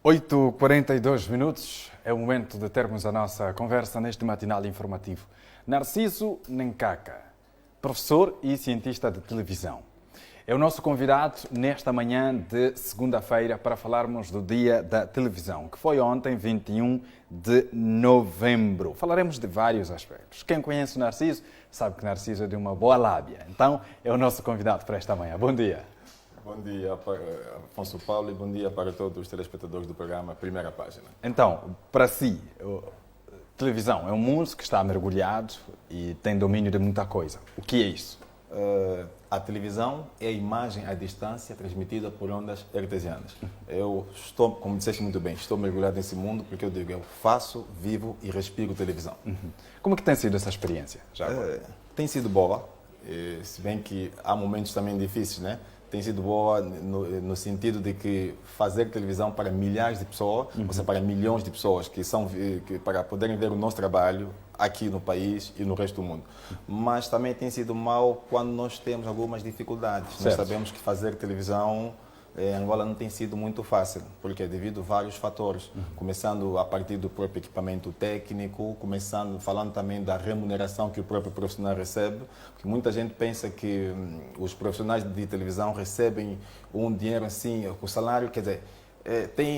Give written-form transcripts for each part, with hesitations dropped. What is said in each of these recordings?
8h42 é o momento de termos a nossa conversa neste matinal informativo. Narciso Nenkaka, professor e cientista de televisão, é o nosso convidado nesta manhã de segunda-feira para falarmos do Dia da Televisão, que foi ontem, 21 de novembro. Falaremos de vários aspectos. Quem conhece o Narciso sabe que Narciso é de uma boa lábia. Então, é o nosso convidado para esta manhã. Bom dia. Bom dia, Afonso Paulo, e bom dia para todos os telespectadores do programa Primeira Página. Então, para si, televisão é um mundo que está mergulhado e tem domínio de muita coisa. O que é isso? A televisão é a imagem à distância transmitida por ondas artesianas. Eu estou, como disseste muito bem, estou mergulhado nesse mundo porque eu faço, vivo e respiro televisão. Como é que tem sido essa experiência? Tem sido boa, se bem que há momentos também difíceis, né? Tem sido boa no sentido de que fazer televisão para milhares de pessoas, ou seja, para milhões de pessoas para poderem ver o nosso trabalho aqui no país e no resto do mundo. Mas também tem sido mal quando nós temos algumas dificuldades. Certo. Nós sabemos que fazer televisão em Angola não tem sido muito fácil, porque devido a vários fatores, começando a partir do próprio equipamento técnico, falando também da remuneração que o próprio profissional recebe, porque muita gente pensa que os profissionais de televisão recebem um dinheiro assim, o salário, quer dizer,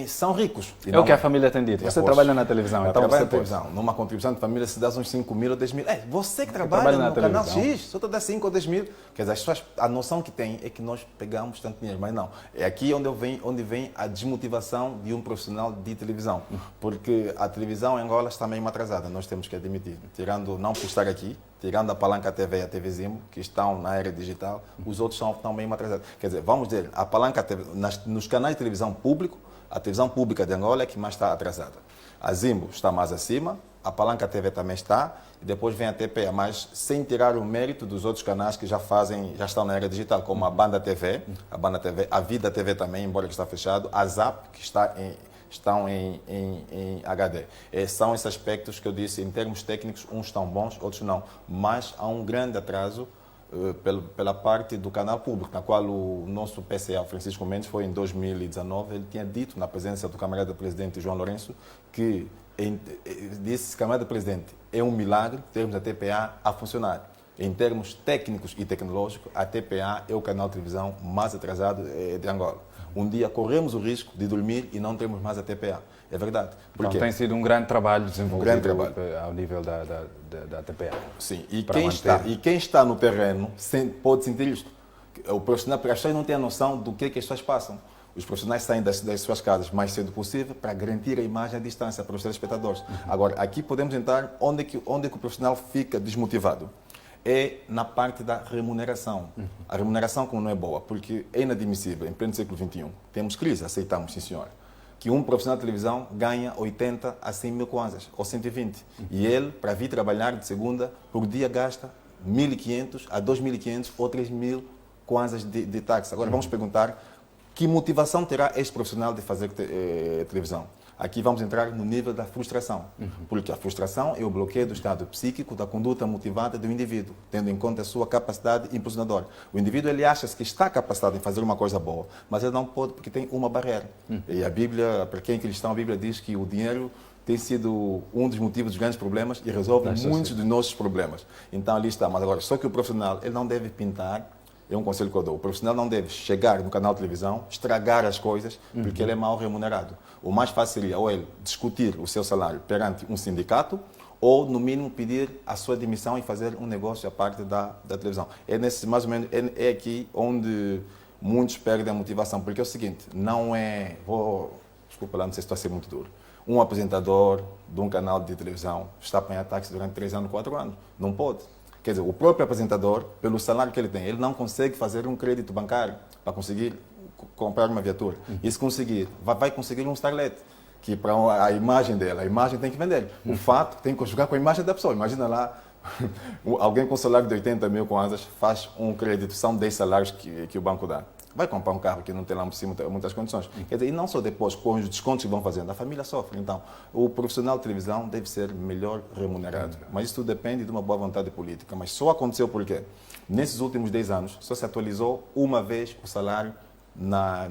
são ricos. É o que a família tem dito. Você trabalha na televisão, então trabalha você na televisão. Numa contribuição de família se dá uns 5 mil ou 10 mil. Você que trabalha trabalha na no canal televisão. X, só te dá 5 ou 10 mil. Quer dizer, as pessoas, a noção que tem é que nós pegamos tanto dinheiro, mas não. É aqui onde vem a desmotivação de um profissional de televisão. Porque a televisão em Angola está meio atrasada, nós temos que admitir. Tirando, não por estar aqui, tirando a Palanca TV e a TV Zimo, que estão na era digital, os outros estão meio atrasados. Quer dizer, vamos dizer, a Palanca TV, nos canais de televisão público, a televisão pública de Angola é que mais está atrasada. A Zimbo está mais acima, a Palanca TV também está, e depois vem a TPA, mas sem tirar o mérito dos outros canais que já estão na era digital, como a Banda TV, a Vida TV também, embora que está fechado, a Zap, que estão em HD. São esses aspectos que eu disse, em termos técnicos, uns estão bons, outros não, mas há um grande atraso pela parte do canal público, na qual o nosso PCA, Francisco Mendes, foi em 2019, ele tinha dito, na presença do camarada presidente João Lourenço, que disse, camarada presidente, é um milagre termos a TPA a funcionar. Em termos técnicos e tecnológicos, a TPA é o canal de televisão mais atrasado de Angola. Um dia corremos o risco de dormir e não termos mais a TPA. É verdade. Então tem sido um grande trabalho desenvolvido ao nível da TPA. Sim, e quem está no terreno pode sentir isto. O profissional, as pessoas não têm a noção do que as pessoas passam. Os profissionais saem das suas casas o mais cedo possível para garantir a imagem à distância para os telespectadores. Agora, aqui podemos entrar onde que o profissional fica desmotivado. É na parte da remuneração. A remuneração como não é boa, porque é inadmissível, em pleno século XXI, temos crise, aceitamos, sim senhor, que um profissional de televisão ganha 80 a 100 mil kwanzas, ou 120. E ele, para vir trabalhar de segunda, por dia gasta 1.500 a 2.500 ou 3.000 kwanzas de táxi. Agora vamos perguntar que motivação terá este profissional de fazer televisão. Aqui vamos entrar no nível da frustração, porque a frustração é o bloqueio do estado psíquico da conduta motivada do indivíduo, tendo em conta a sua capacidade impulsionadora. O indivíduo ele acha que está capacitado em fazer uma coisa boa, mas ele não pode porque tem uma barreira. E a Bíblia, para quem é cristão, a Bíblia diz que o dinheiro tem sido um dos motivos dos grandes problemas e resolve muitos dos nossos problemas. Então ali está. Mas agora, só que o profissional ele não deve pintar. É um conselho que eu dou. O profissional não deve chegar no canal de televisão, estragar as coisas, porque ele é mal remunerado. O mais fácil seria ou ele discutir o seu salário perante um sindicato, ou, no mínimo, pedir a sua demissão e fazer um negócio à parte da televisão. Mais ou menos, é aqui onde muitos perdem a motivação, porque é o seguinte, não é... Desculpa lá, não sei se estou a ser muito duro. Um apresentador de um canal de televisão está a apanhar táxi durante 3 anos, 4 anos. Não pode. Quer dizer, o próprio apresentador, pelo salário que ele tem, ele não consegue fazer um crédito bancário para conseguir comprar uma viatura. E se conseguir, vai conseguir um starlet, que para a imagem dela, a imagem tem que vender. O fato tem que conjugar com a imagem da pessoa. Imagina lá, alguém com salário de 80 mil kwanzas faz um crédito, são 10 salários que o banco dá. Vai comprar um carro que não tem lá muitas condições. Quer dizer, e não só depois, com os descontos que vão fazendo, a família sofre. Então, o profissional de televisão deve ser melhor remunerado. Mas isso tudo depende de uma boa vontade política. Mas só aconteceu porque, nesses últimos 10 anos, só se atualizou uma vez o salário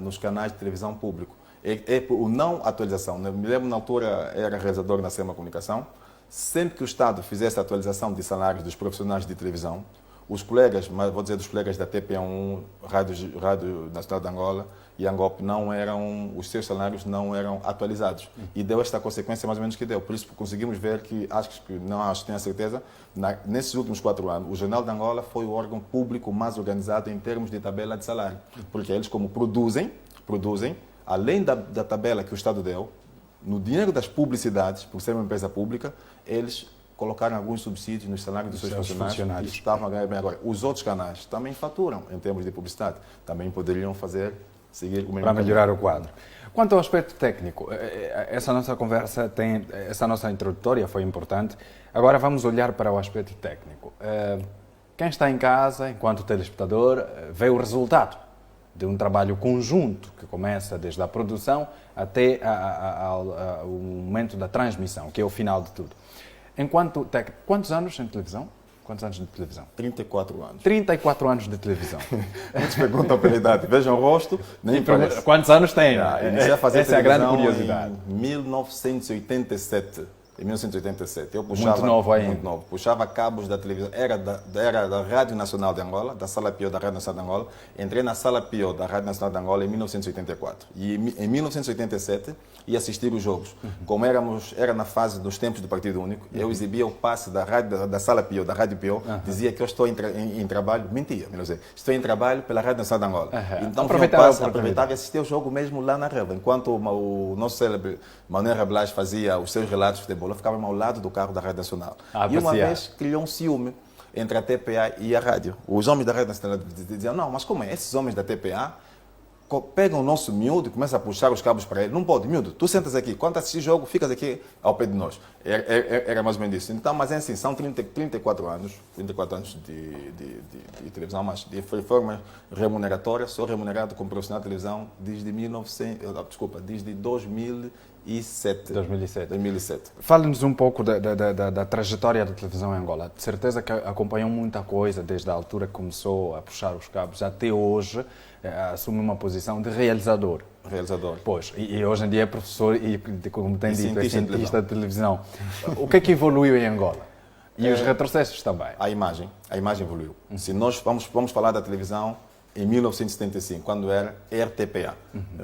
nos canais de televisão público. É por não atualização. Me lembro, na altura, era realizador na SEMA Comunicação. Sempre que o Estado fizesse a atualização de salários dos profissionais de televisão, os colegas, mas vou dizer dos colegas da TPA1, Rádio Nacional de Angola e Angop, os seus salários não eram atualizados. E deu esta consequência mais ou menos que deu. Por isso conseguimos ver que, tenho a certeza, nesses últimos 4 anos, o Jornal de Angola foi o órgão público mais organizado em termos de tabela de salário. Porque eles, como produzem, além da tabela que o Estado deu, no dinheiro das publicidades, por ser uma empresa pública, eles colocaram alguns subsídios nos salários dos seus funcionários e estavam a ganhar bem. Agora, os outros canais também faturam em termos de publicidade. Também poderiam seguir o mesmo para melhorar o quadro. Quanto ao aspecto técnico, essa nossa conversa essa nossa introdutória foi importante. Agora vamos olhar para o aspecto técnico. Quem está em casa, enquanto telespectador, vê o resultado de um trabalho conjunto que começa desde a produção até o momento da transmissão, que é o final de tudo. Enquanto técnico, quantos anos em televisão? Quantos anos de televisão? 34 anos. 34 anos de televisão. Muitos perguntam pela idade. Vejam o rosto, nem parece. Quantos anos tem? Iniciei a fazer essa é a grande curiosidade. Em 1987. Em 1987. Eu puxava, muito novo ainda. Muito novo. Puxava cabos da televisão. Era da Rádio Nacional de Angola, da Sala Pio da Rádio Nacional de Angola. Entrei na Sala Pio da Rádio Nacional de Angola em 1984. E em 1987 ia assistir os jogos. Como era na fase dos tempos do Partido Único, eu exibia o passe da Sala Pio, da Rádio Pio, dizia que eu estou em trabalho. Mentia, estou em trabalho pela Rádio Nacional de Angola. Então aproveitava e assistia o jogo mesmo lá na Relva. Enquanto o nosso célebre Manuel Rabelais fazia os seus relatos de futebol, eu ficava ao lado do carro da Rádio Nacional. E uma vez criou um ciúme entre a TPA e a rádio. Os homens da Rádio Nacional diziam, não, mas como é? Esses homens da TPA pegam o nosso miúdo e começam a puxar os cabos para ele. Não pode, miúdo, tu sentas aqui, quando assistir jogo, ficas aqui ao pé de nós. Era mais ou menos isso. Então, mas é assim, são 34 anos de televisão, mas de forma remuneratória. Sou remunerado como profissional de televisão desde 2007. Fale-nos um pouco da trajetória da televisão em Angola. De certeza que acompanhou muita coisa desde a altura que começou a puxar os cabos até hoje, assume uma posição de realizador. Pois, e hoje em dia é professor e, como tem dito, é cientista de televisão. O que é que evoluiu em Angola? E os retrocessos também? A imagem evoluiu. Se nós vamos falar da televisão em 1975, quando era RTPA,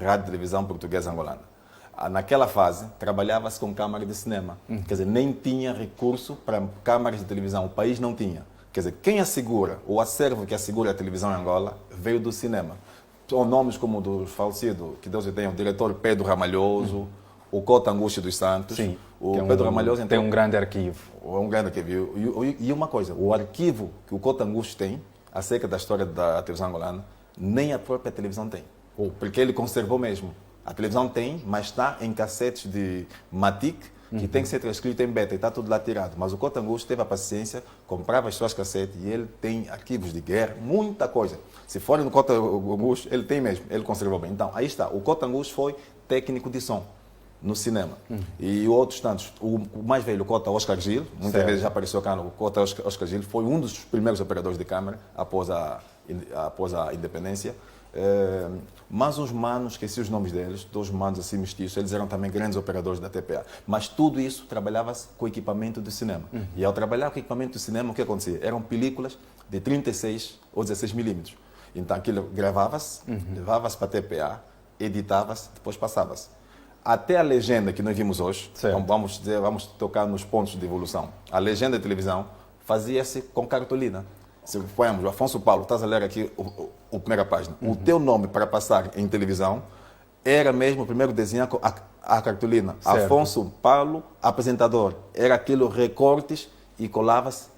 Rádio Televisão Portuguesa Angolana. Naquela fase, trabalhava-se com câmaras de cinema. Quer dizer, nem tinha recurso para câmaras de televisão. O país não tinha. Quer dizer, quem assegura, o acervo que assegura a televisão em Angola, veio do cinema. São nomes como o do falecido, que Deus o tenha, o diretor Pedro Ramalhoso, o Cota Angústia dos Santos. Sim, o Pedro Ramalhoso tem um grande arquivo. Um grande arquivo. E uma coisa, o arquivo que o Cota Angústia tem, acerca da história da televisão angolana, nem a própria televisão tem. Porque ele conservou mesmo. A televisão tem, mas está em cassetes de Matic, que tem que ser transcrito em beta e está tudo lá tirado. Mas o Cota Angústia teve a paciência, comprava as suas cassetes e ele tem arquivos de guerra, muita coisa. Se forem no Cota Angústia, ele tem mesmo, ele conservou bem. Então, aí está, o Cota Angústia foi técnico de som no cinema. E outros tantos, o mais velho, o Cota Oscar Gil, muitas vezes já apareceu cá, o Cota Oscar Gil foi um dos primeiros operadores de câmara após a independência. Mas os manos, esqueci os nomes deles, dois manos assim mestiços, eles eram também grandes operadores da TPA. Mas tudo isso trabalhava-se com equipamento de cinema. E ao trabalhar com equipamento de cinema, o que acontecia? Eram películas de 36 ou 16 milímetros. Então aquilo gravava-se, levava-se para a TPA, editava-se, depois passava-se. Até a legenda que nós vimos hoje, vamos tocar nos pontos de evolução. A legenda de televisão fazia-se com cartolina. Se põemos o Afonso Paulo, estás a ler aqui a primeira página. O teu nome para passar em televisão era mesmo o primeiro desenho a cartolina. Certo. Afonso Paulo, apresentador. Era aquilo, recortes e colava-se.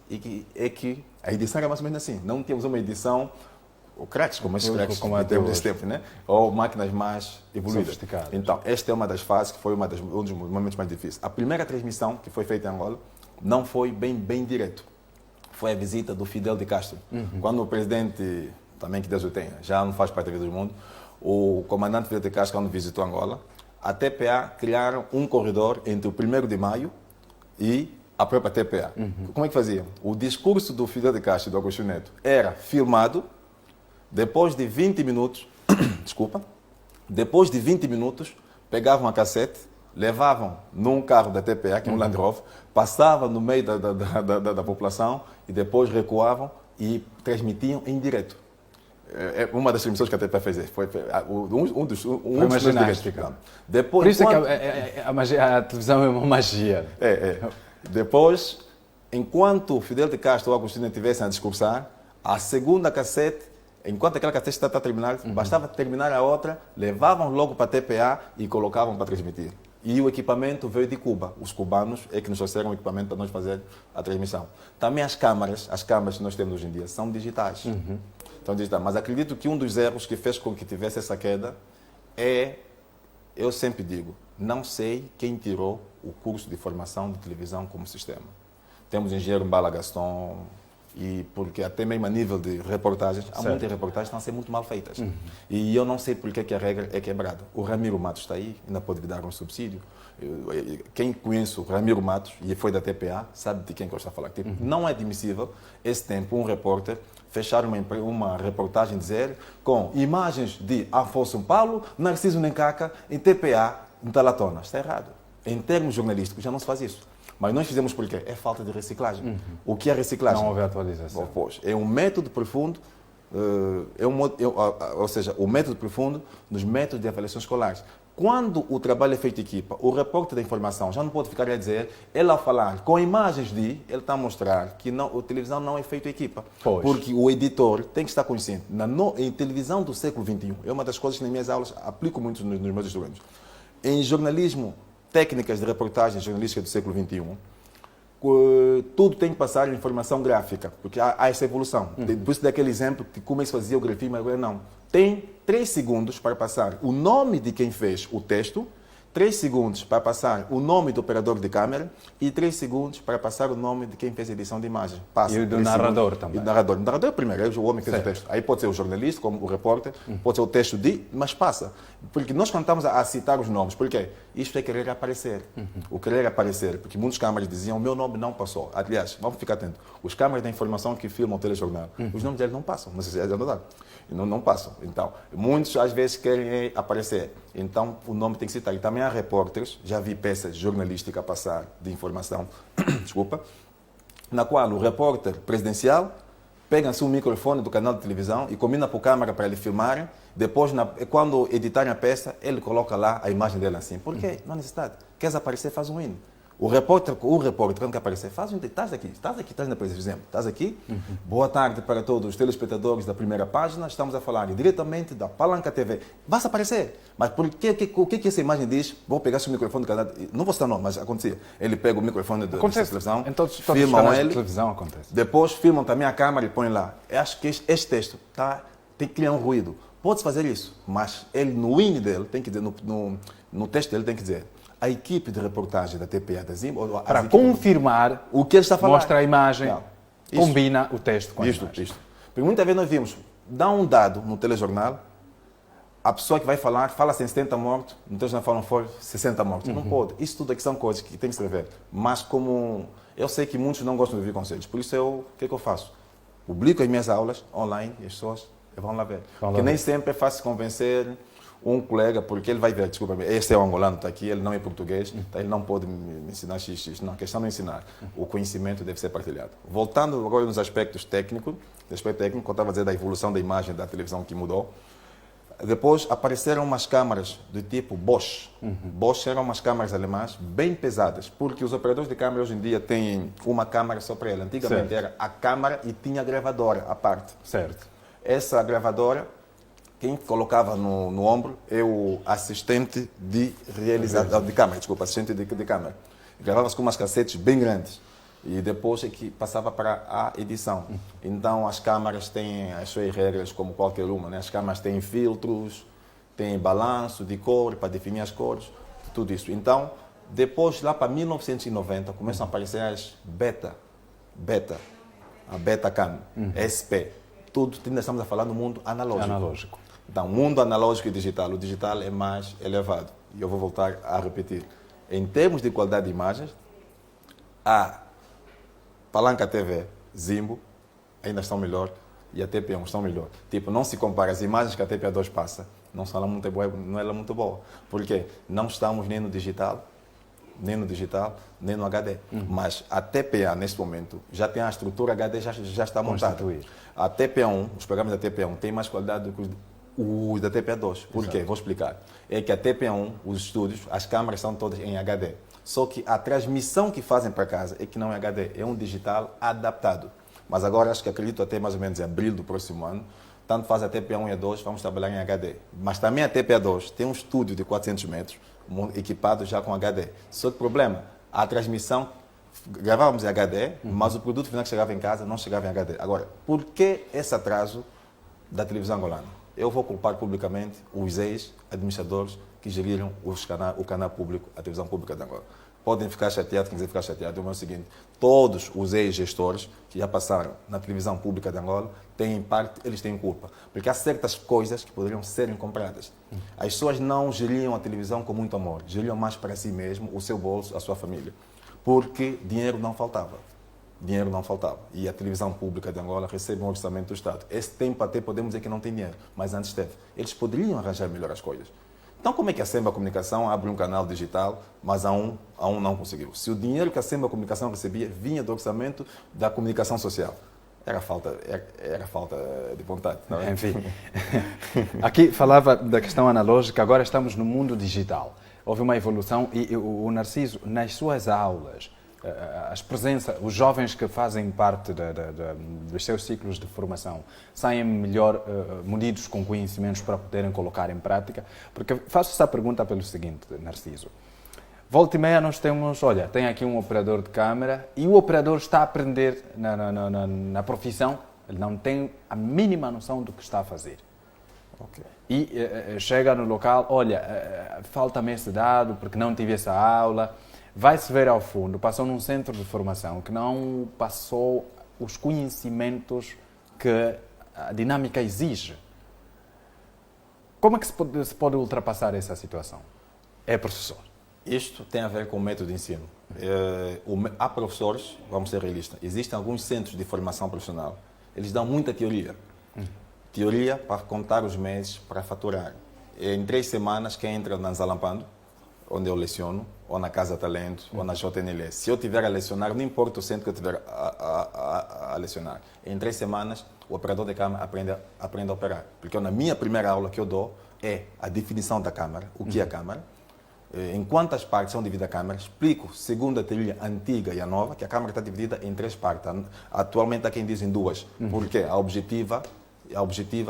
A edição era mais ou menos assim. Não tínhamos uma edição, cracks, como esses cracks que temos nesse tempo, né? Ou máquinas mais evoluídas. Então, esta é uma das fases que foi um dos momentos mais difíceis. A primeira transmissão que foi feita em Angola não foi bem direto. Foi a visita do Fidel de Castro. Quando o presidente, também que Deus o tenha, já não faz parte da vida do mundo, o comandante Fidel de Castro, quando visitou Angola, a TPA criaram um corredor entre o 1º de maio e a própria TPA. Como é que faziam? O discurso do Fidel de Castro e do Agostinho Neto era filmado, depois de 20 minutos, depois de 20 minutos, pegavam a cassete, levavam num carro da TPA, que é um Land Rover, passavam no meio da população e depois recuavam e transmitiam em direto. Uma das transmissões que a TPA fez foi um dos uma ginástica. Depois, por isso é que a televisão é uma magia. Depois, enquanto Fidel de Castro ou Agostinho estivessem a discursar, a segunda cassete, enquanto aquela cassete está a terminar, bastava terminar a outra, levavam logo para a TPA e colocavam para transmitir. E o equipamento veio de Cuba. Os cubanos é que nos trouxeram o equipamento para nós fazer a transmissão. Também as câmaras que nós temos hoje em dia são digitais. Mas acredito que um dos erros que fez com que tivesse essa queda eu sempre digo, não sei quem tirou o curso de formação de televisão como sistema. Temos o engenheiro Mbala Gaston, porque até mesmo a nível de reportagens, há muitas reportagens que estão a ser muito mal feitas. E eu não sei porque que a regra é quebrada. O Ramiro Matos está aí, ainda pode lhe dar um subsídio. Quem conhece o Ramiro Matos e foi da TPA, sabe de quem que eu estou a falar. Não é admissível, esse tempo, um repórter fechar uma reportagem, dizer, com imagens de Afonso Paulo, Narciso Nencaca, em TPA, em Talatona. Está errado. Em termos jornalísticos, já não se faz isso. Mas nós fizemos por quê? É falta de reciclagem. O que é reciclagem? Não houve atualização. Pois, é um método profundo, ou seja, o método profundo nos métodos de avaliação escolares. Quando o trabalho é feito em equipa, o repórter da informação já não pode ficar a dizer, ele ao falar com imagens ele está a mostrar que a televisão não é feita em equipa. Pois. Porque o editor tem que estar consciente. Em televisão do século XXI, é uma das coisas que nas minhas aulas aplico muito nos meus estudantes. Em jornalismo, técnicas de reportagem jornalística do século XXI, tudo tem que passar em informação gráfica, porque há essa evolução. Por isso daquele exemplo de como se fazia o grafismo, agora não. Tem 3 segundos para passar o nome de quem fez o texto, 3 segundos para passar o nome do operador de câmera e 3 segundos para passar o nome de quem fez a edição de imagem. E o do narrador também. E o narrador. O narrador é o primeiro, é o homem que fez o texto. Aí pode ser o jornalista, como o repórter, pode ser o texto mas passa. Porque nós quando estamos a citar os nomes, por quê? Isto é querer aparecer. O querer aparecer, porque muitos câmaras diziam, o meu nome não passou. Aliás, vamos ficar atentos, os câmaras da informação que filmam o telejornal, os nomes deles não passam, não sei se é verdade. Não passam. Então, muitos às vezes querem aparecer. Então, o nome tem que citar. E também há repórteres, já vi peças jornalísticas a passar de informação, desculpa, na qual o repórter presidencial pega-se um microfone do canal de televisão e combina para a câmara para ele filmar. Depois, quando editarem a peça, ele coloca lá a imagem dele assim. Por quê? Não há necessidade. Queres aparecer, faz um hino. O repórter, quando quer aparecer, faz um... Estás aqui, estás na presença, por exemplo. Estás aqui. Boa tarde para todos os telespectadores da primeira página. Estamos a falar diretamente da Palanca TV. Basta aparecer. Mas o que essa imagem diz? Vou pegar o microfone do canal. Não vou citar nome, mas acontecia. Ele pega o microfone da televisão, em todos filmam os ele. de televisão acontece. Depois filmam também a câmera e põem lá. Eu acho que este texto tem que criar um ruído. Pode fazer isso, mas ele no hino dele tem que dizer, no texto dele tem que dizer. A equipe de reportagem da TPA da Zimbo... Para confirmar o que ele está a falar. Mostra a imagem, combina o texto com a imagem. Isto. Porque muitas vezes nós vimos, dá um dado no telejornal, a pessoa que vai falar, fala 70 mortos, no telejornal falam 60 mortos. Não pode. Isso tudo aqui são coisas que tem que escrever. Mas como eu sei que muitos não gostam de ouvir conselhos, por isso o que eu faço? Publico as minhas aulas online e as pessoas vão lá ver. Porque nem sempre é fácil convencer um colega, porque ele vai ver, desculpa, este é o angolano, está aqui, ele não é português, ele não pode me ensinar x. Não, a questão não é ensinar. O conhecimento deve ser partilhado. Voltando agora nos aspectos técnicos, eu estava a dizer da evolução da imagem da televisão que mudou. Depois apareceram umas câmaras do tipo Bosch. Bosch eram umas câmaras alemãs bem pesadas, porque os operadores de câmera hoje em dia têm uma câmara só para ele. Antigamente era a câmara e tinha a gravadora à parte. Certo. Essa gravadora, quem colocava no ombro é o assistente de realização de câmera, assistente de câmera. Gravava-se com umas cassetes bem grandes e depois é que passava para a edição. Então as câmaras têm as suas regras como qualquer uma, né? As câmaras têm filtros, têm balanço de cor para definir as cores, tudo isso. Então, depois lá para 1990 começam a aparecer as a Betacam, SP. Tudo ainda estamos a falar no mundo analógico. Então, mundo analógico e digital. O digital é mais elevado. E eu vou voltar a repetir. Em termos de qualidade de imagens, a Palanca TV, Zimbo, ainda estão melhor e a TP1 estão melhor. Tipo, não se compara as imagens que a TP2 passa, não são lá muito boa, não é lá muito boa. Por quê? Não estamos nem no digital, nem no HD. Mas a TPA, neste momento, já tem a estrutura HD, já está montada. A TPA1, os programas da TPA1 têm mais qualidade do que os da TPA2. Por quê? Vou explicar. É que a TPA1, os estúdios, as câmaras são todas em HD. Só que a transmissão que fazem para casa é que não é HD, é um digital adaptado. Mas agora, acredito até mais ou menos em abril do próximo ano, tanto faz a TPA1 e a 2, vamos trabalhar em HD. Mas também a TPA2 tem um estúdio de 400 metros, equipado já com HD. Só que o problema, a transmissão, gravávamos em HD, mas o produto final que chegava em casa não chegava em HD. Agora, por que esse atraso da televisão angolana? Eu vou culpar publicamente os ex-administradores que geriram o canal público, a televisão pública de Angola. Podem ficar chateados, quem quiser ficar chateado, é o seguinte: todos os ex-gestores que já passaram na televisão pública de Angola têm parte, eles têm culpa. Porque há certas coisas que poderiam ser compradas. As pessoas não geriam a televisão com muito amor, geriam mais para si mesmo, o seu bolso, a sua família. Porque dinheiro não faltava. Dinheiro não faltava. E a televisão pública de Angola recebe um orçamento do Estado. Esse tempo até podemos dizer que não tem dinheiro, mas antes teve. Eles poderiam arranjar melhor as coisas. Então, como é que a Semba Comunicação abre um canal digital, mas a um não conseguiu? Se o dinheiro que a Semba Comunicação recebia vinha do orçamento da comunicação social, era falta de vontade. Não é? Enfim, aqui falava da questão analógica, agora estamos no mundo digital. Houve uma evolução e o Narciso, nas suas aulas, os jovens que fazem parte dos seus ciclos de formação saem melhor munidos com conhecimentos para poderem colocar em prática? Porque faço essa pergunta pelo seguinte, Narciso. Volta e meia nós temos, olha, tem aqui um operador de câmara e o operador está a aprender na profissão, ele não tem a mínima noção do que está a fazer. Okay. E chega no local, olha, falta-me esse dado porque não tive essa aula. Vai-se ver ao fundo, passou num centro de formação que não passou os conhecimentos que a dinâmica exige. Como é que se pode ultrapassar essa situação? É professor. Isto tem a ver com o método de ensino. Há professores, vamos ser realistas, existem alguns centros de formação profissional, eles dão muita teoria. Teoria para contar os meses, para faturar. Em 3 semanas, quem entra na Nzalampando, onde eu leciono, ou na Casa Talento, ou na JNL. Se eu tiver a lecionar, não importa o centro que eu tiver a lecionar. Em 3 semanas, o operador de câmara aprende a operar. Porque na minha primeira aula que eu dou é a definição da câmara, o que é a câmara, em quantas partes são divididas a câmara, explico, segundo a teoria antiga e a nova, que a câmara está dividida em 3 partes. Atualmente há quem diz em 2, porque a objetiva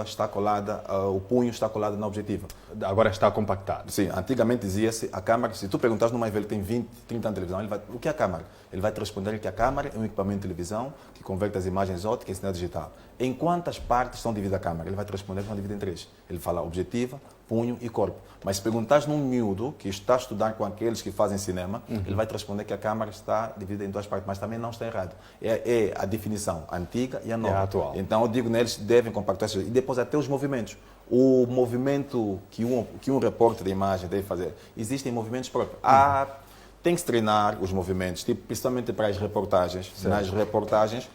está colada, o punho está colado na objetiva. Agora está compactado. Sim, antigamente dizia-se, a câmara, se tu perguntas no mais velho que tem 20, 30 anos de televisão, o que é a câmara? Ele vai te responder que a câmara é um equipamento de televisão que converte as imagens óticas em sinal digital. Em quantas partes são divididas a câmara? Ele vai te responder que são divididas em 3. Ele fala objetiva, punho e corpo. Mas se perguntas num miúdo que está a estudar com aqueles que fazem cinema, ele vai te responder que a câmara está dividida em 2 partes, mas também não está errado. É a definição antiga e a nova. É a atual. Então eu digo neles devem compactar isso. E depois até os movimentos. O movimento que um repórter de imagem deve fazer, existem movimentos próprios. Tem que se treinar os movimentos, principalmente para as reportagens. Nas reportagens,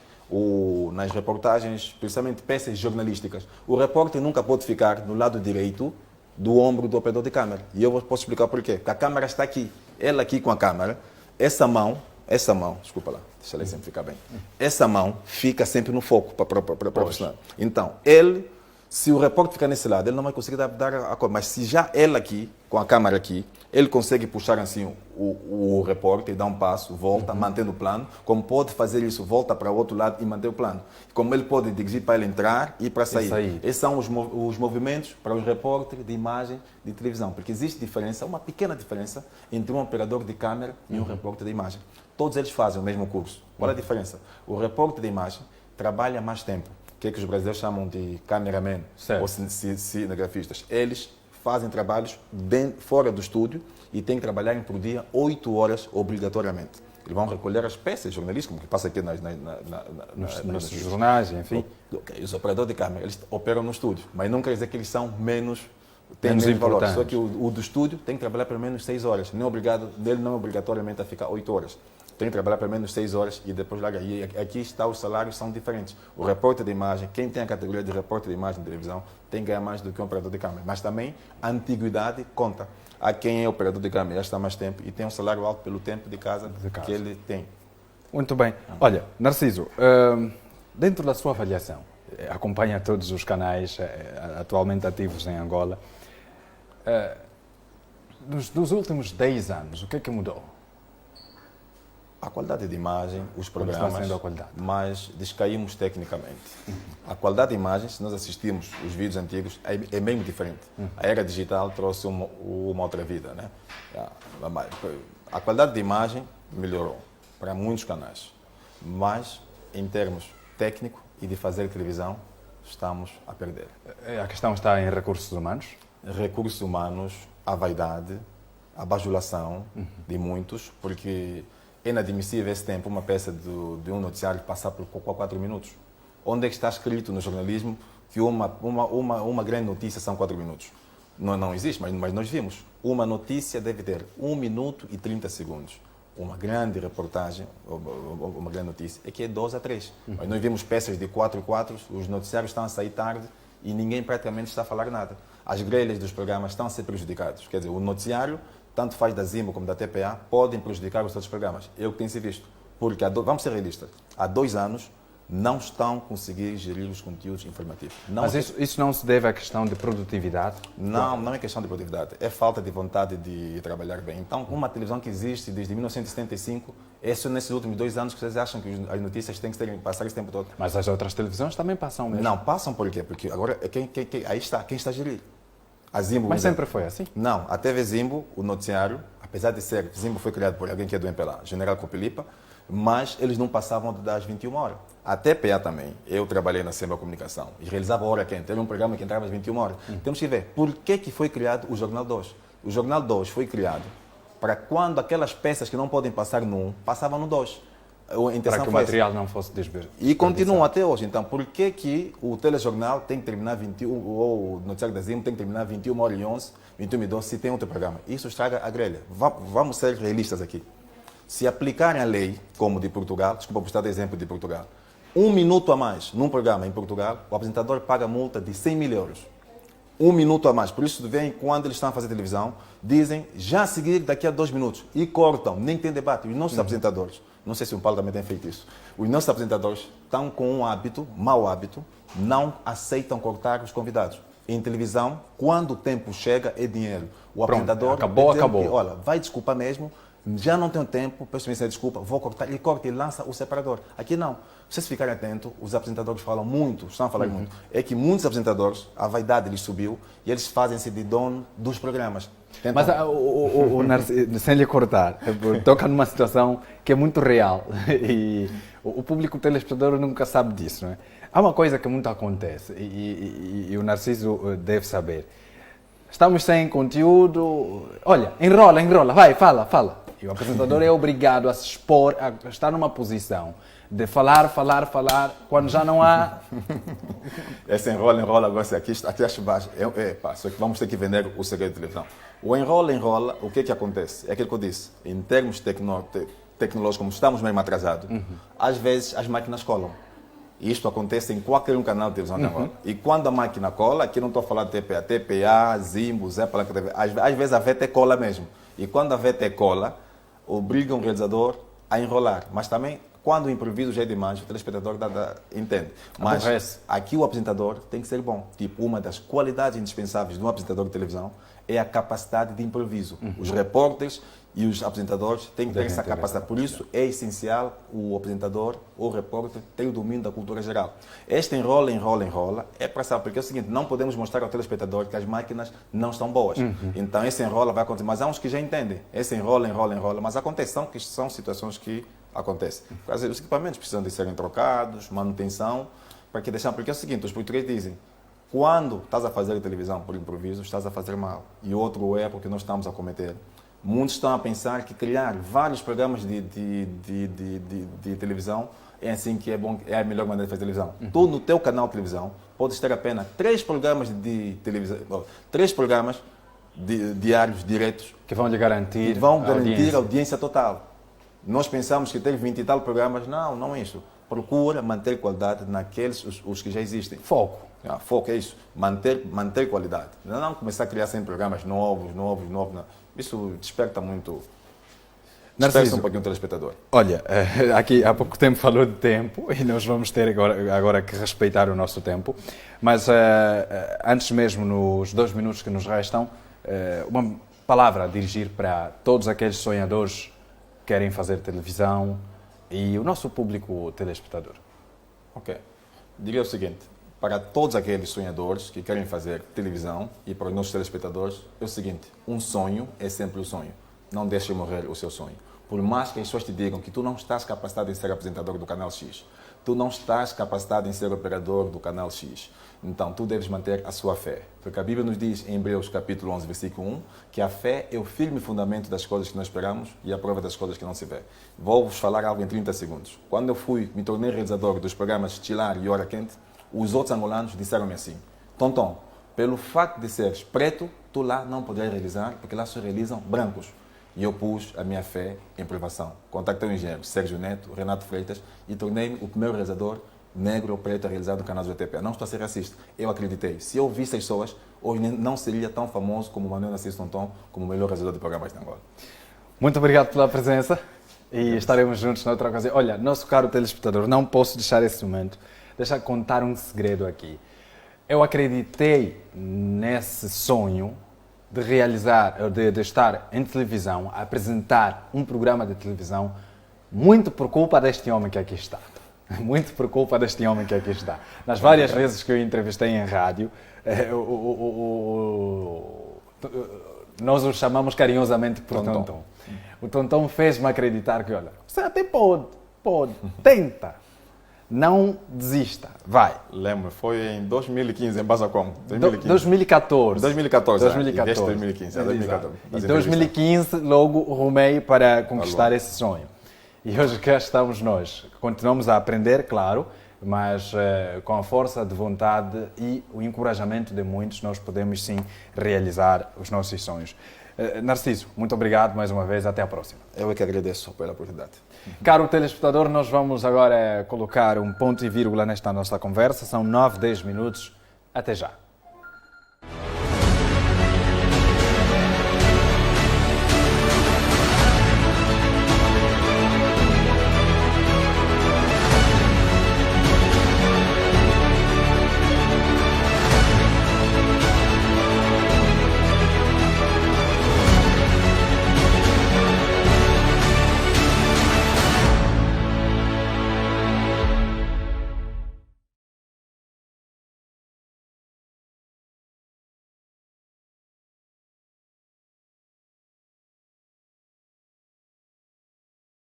principalmente peças jornalísticas, o repórter nunca pode ficar no lado direito do ombro do operador de câmara. E eu posso explicar por quê. Porque a câmara está aqui. Ela aqui com a câmara, essa mão, desculpa lá, deixa ela sempre ficar bem. Essa mão fica sempre no foco para o profissional. Então, se o repórter ficar nesse lado, ele não vai conseguir dar a cor. Mas se já ele aqui, com a câmera aqui, ele consegue puxar assim o repórter, dar um passo, volta, mantendo o plano. Como pode fazer isso, volta para o outro lado e manter o plano. Como ele pode dirigir para ele entrar e para sair. Esses são os movimentos para os repórteres de imagem de televisão. Porque existe diferença, uma pequena diferença, entre um operador de câmera e um repórter de imagem. Todos eles fazem o mesmo curso. Qual é a diferença? O repórter de imagem trabalha mais tempo. O que é que os brasileiros chamam de cameraman ou cinegrafistas. Eles fazem trabalhos fora do estúdio e têm que trabalhar por dia 8 horas obrigatoriamente. Eles vão recolher as peças jornalísticas que passam aqui nos jornais, enfim. Os operadores de câmera, eles operam no estúdio, mas não quer dizer que eles são menos importantes. Só que o do estúdio tem que trabalhar pelo menos 6 horas. Ele não é obrigatoriamente a ficar 8 horas. tem que trabalhar pelo menos 6 horas e depois larga. E aqui está, os salários são diferentes. O repórter de imagem, quem tem a categoria de repórter de imagem de televisão, tem que ganhar mais do que um operador de câmera. Mas também a antiguidade conta. Há quem é operador de câmera já está há mais tempo e tem um salário alto pelo tempo de casa que ele tem. Muito bem. Olha, Narciso, dentro da sua avaliação, acompanha todos os canais atualmente ativos em Angola, dos últimos 10 anos, o que é que mudou? A qualidade de imagem, os Como programas, está sendo a qualidade? mas descaímos tecnicamente. A qualidade de imagem, se nós assistimos os vídeos antigos, é mesmo diferente. A era digital trouxe uma outra vida, né? A qualidade de imagem melhorou para muitos canais, mas em termos técnico e de fazer televisão, estamos a perder. A questão está em recursos humanos? Recursos humanos, a vaidade, a bajulação de muitos, porque é inadmissível esse tempo uma peça de um noticiário passar por 4 minutos. Onde é que está escrito no jornalismo que uma grande notícia são 4 minutos? Não existe, mas nós vimos. Uma notícia deve ter 1 minuto e 30 segundos. Uma grande reportagem, uma grande notícia, é que é 2 a 3. Mas nós vimos peças de 4 os noticiários estão a sair tarde e ninguém praticamente está a falar nada. As grelhas dos programas estão a ser prejudicados. Quer dizer, o noticiário, tanto faz da Zimbo como da TPA, podem prejudicar os outros programas. É o que tem se visto. Porque, vamos ser realistas, há 2 anos não estão a conseguir gerir os conteúdos informativos. Mas isso não se deve à questão de produtividade? Não é questão de produtividade. É falta de vontade de trabalhar bem. Então, uma televisão que existe desde 1975, é só nesses últimos 2 anos que vocês acham que as notícias têm que passar esse tempo todo. Mas as outras televisões também passam mesmo? Não, passam por quê? Porque agora, aí está, quem está a gerir? A Zimbo, mas sempre foi assim? Não, a TV Zimbo, o noticiário, apesar de ser, Zimbo foi criado por alguém que é do MPLA, General Copilipa, mas eles não passavam das 21 horas. A TPA também, eu trabalhei na Assembleia Comunicação e realizava Hora Quente, era um programa que entrava às 21 horas. Temos que ver por que foi criado o Jornal 2. O Jornal 2 foi criado para quando aquelas peças que não podem passar no 1, passavam no 2. Para que o material não fosse desperdiçado. E continuam até hoje. Então, por que o telejornal tem que terminar 21, ou o noticiário da Zimbo tem que terminar 21h11, 21h12, se tem outro programa? Isso estraga a grelha. Vamos ser realistas aqui. Se aplicarem a lei, como de Portugal, desculpa por estar de exemplo de Portugal, 1 minuto a mais num programa em Portugal, o apresentador paga multa de 100 mil euros. 1 minuto a mais. Por isso, vem quando eles estão a fazer televisão, dizem já a seguir daqui a 2 minutos e cortam, nem tem debate. Os nossos apresentadores, não sei se o Paulo também tem feito isso, os nossos apresentadores estão com um hábito, mau hábito, não aceitam cortar os convidados. Em televisão, quando o tempo chega, é dinheiro. O apresentador acabou. Olha, vai desculpar mesmo, já não tenho tempo, peço-me desculpa, vou cortar. Ele corta e lança o separador. Aqui não. Se vocês ficarem atentos, os apresentadores falam muito, estão a falar muito. É que muitos apresentadores, a vaidade lhes subiu e eles fazem-se de dono dos programas. Mas o Narciso, sem lhe cortar, toca numa situação que é muito real e o público telespectador nunca sabe disso, não é? Há uma coisa que muito acontece e o Narciso deve saber. Estamos sem conteúdo, olha, enrola, vai, fala. E o apresentador é obrigado a se expor, a estar numa posição de falar, quando já não há... Esse enrola, agora aqui acho baixo. Só que vamos ter que vender o segredo de televisão. O enrola, o que acontece? É aquilo que eu disse, em termos tecnológicos, como estamos mesmo atrasados, às vezes as máquinas colam. E isto acontece em qualquer um canal de televisão de Angola. E quando a máquina cola, aqui não estou a falar de TPA, Zimbo, Zé Palanca TV, às vezes a VT cola mesmo. E quando a VT cola, obriga o realizador a enrolar. Mas também, quando o improviso já é demais, o telespectador entende. Mas aqui o apresentador tem que ser bom. Tipo, uma das qualidades indispensáveis de um apresentador de televisão é a capacidade de improviso. Os repórteres e os apresentadores têm que ter essa capacidade. Por isso, é essencial o apresentador ou o repórter ter o domínio da cultura geral. Este enrola, é para saber, porque é o seguinte, não podemos mostrar ao telespectador que as máquinas não estão boas. Então, esse enrola vai acontecer. Mas há uns que já entendem. Esse enrola, mas acontece. São situações que acontecem. Os equipamentos precisam de serem trocados, manutenção, porque é o seguinte, os portugueses dizem, quando estás a fazer televisão por improviso, estás a fazer mal. E outro erro que nós estamos a cometer. Muitos estão a pensar que criar vários programas de televisão é assim que é bom, é a melhor maneira de fazer televisão. Tu, no teu canal de televisão, podes ter apenas 3 programas de televisão, 3 programas diários, diretos, que vão lhe garantir a audiência total. Nós pensamos que ter 20 e tal programas, não é isso. Procura manter qualidade naqueles os que já existem. Foco. Foco é isso, manter qualidade. Não começar a criar sempre programas novos. Não. Isso desperta muito. Dispersa um pouquinho o telespectador. Olha, aqui há pouco tempo falou de tempo e nós vamos ter agora que respeitar o nosso tempo. Mas antes mesmo, nos 2 minutos que nos restam, uma palavra a dirigir para todos aqueles sonhadores que querem fazer televisão e o nosso público telespectador. Ok. Diria o seguinte, para todos aqueles sonhadores que querem fazer televisão e para os nossos telespectadores, é o seguinte, um sonho é sempre um sonho. Não deixe morrer o seu sonho. Por mais que as pessoas te digam que tu não estás capacitado em ser apresentador do Canal X, tu não estás capacitado em ser operador do Canal X, então tu deves manter a sua fé. Porque a Bíblia nos diz em Hebreus capítulo 11, versículo 1, que a fé é o firme fundamento das coisas que nós esperamos e a prova das coisas que não se vê. Vou-vos falar algo em 30 segundos. Quando eu me tornei realizador dos programas Estilar e Hora Quente, os outros angolanos disseram-me assim, Tonton, pelo facto de seres preto, tu lá não poderás realizar, porque lá só realizam brancos. E eu pus a minha fé em provação. Contactei o engenheiro Sérgio Neto, Renato Freitas e tornei-me o primeiro realizador negro ou preto a realizar no canal do ETP. Não estou a ser racista. Eu acreditei. Se eu visse as pessoas, hoje não seria tão famoso como Manuel Narciso Tonton, como o melhor realizador de programas de Angola. Muito obrigado pela presença e estaremos juntos noutra ocasião. Olha, nosso caro telespectador, não posso deixar esse momento. Deixa eu contar um segredo aqui. Eu acreditei nesse sonho de realizar, de estar em televisão, a apresentar um programa de televisão, muito por culpa deste homem que aqui está. Muito por culpa deste homem que aqui está. Nas várias vezes que eu entrevistei em rádio, nós o chamamos carinhosamente por Tonton. O Tonton fez-me acreditar que, olha, você até pode, tenta. Não desista, vai. Lembro, foi em 2015, em Basacom. 2014. 2014. 2015. Em 2015, logo rumei para conquistar esse sonho. E hoje cá estamos nós. Continuamos a aprender, claro, mas com a força de vontade e o encorajamento de muitos, nós podemos sim realizar os nossos sonhos. Narciso, muito obrigado mais uma vez. Até a próxima. Eu é que agradeço pela oportunidade. Caro telespectador, nós vamos agora colocar um ponto e vírgula nesta nossa conversa. São 9, 10 minutos. Até já.